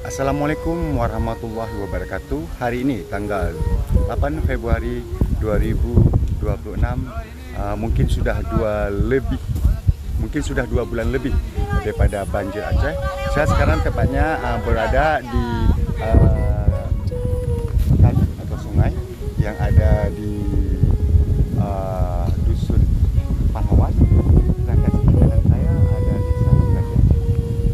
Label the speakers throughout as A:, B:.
A: Assalamualaikum warahmatullahi wabarakatuh. Hari ini tanggal 8 Februari 2026, mungkin sudah 2 bulan lebih daripada banjir Aceh. Saya sekarang tepatnya berada di kali atau sungai yang ada di dusun Pahlawan. Sedangkan di kanan saya ada desa Sukajadi.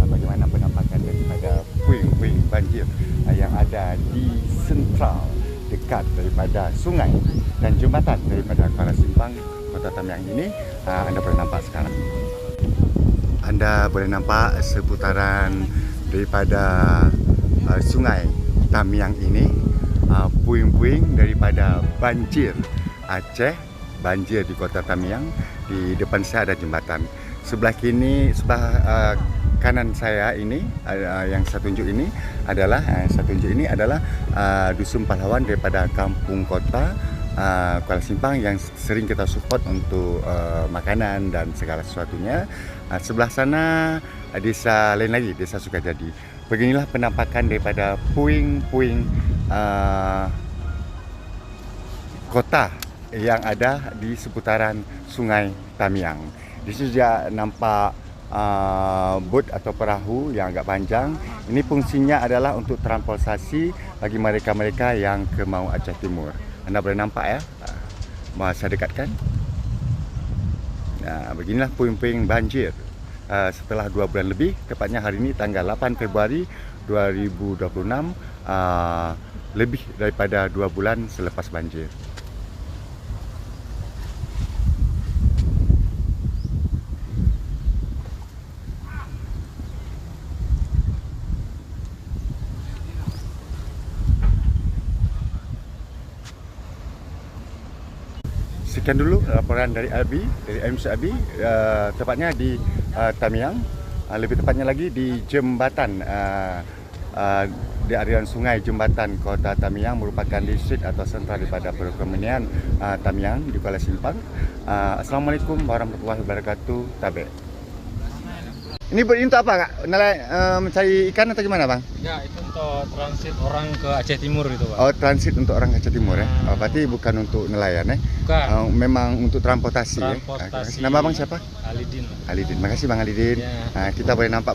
A: Bagaimana penampakan daripada puing-puing banjir yang ada di sentral dekat daripada sungai dan jambatan daripada Kuala Simpang, Kota Tamiang ini. Anda boleh nampak sekarang. Anda boleh nampak seputaran daripada sungai Tamiang ini, puing-puing daripada banjir Aceh, banjir di Kota Tamiang. Di depan saya ada jembatan. Sebelah kanan saya ini, yang saya tunjuk ini adalah dusun Pahlawan daripada kampung kota Kuala Simpang yang sering kita support untuk makanan dan segala sesuatunya. Sebelah sana desa lain lagi, desa Sukajadi. Beginilah penampakan daripada puing-puing kota yang ada di seputaran Sungai Tamiang. Di situ juga nampak bot atau perahu yang agak panjang. Ini fungsinya adalah untuk transportasi bagi mereka-mereka yang ke Mau Aceh Timur. Anda boleh nampak ya. Saya dekatkan. Beginilah puing-puing banjir setelah 2 bulan lebih, tepatnya hari ini tanggal 8 Februari 2026, lebih daripada 2 bulan selepas banjir. Sekian dulu laporan dari MC Albi, tepatnya di Tamiang, lebih tepatnya lagi di jembatan di aliran sungai jembatan Kota Tamiang, merupakan distrik atau sentral daripada perekonomian Tamiang di Kuala Simpang. Assalamualaikum warahmatullahi wabarakatuh. Tabek. Ini untuk apa, Kak? Mencari ikan atau gimana, Bang?
B: Ya, itu untuk transit orang ke Aceh Timur itu, Pak.
A: Oh, transit untuk orang Aceh Timur ya? Oh, berarti bukan untuk nelayan ya?
B: Bukan.
A: Memang untuk transportasi ya?
B: Transportasi.
A: Nama Bang siapa?
B: Alidin.
A: Alidin. Makasih Bang Alidin.
B: Ya.
A: Kita boleh nampak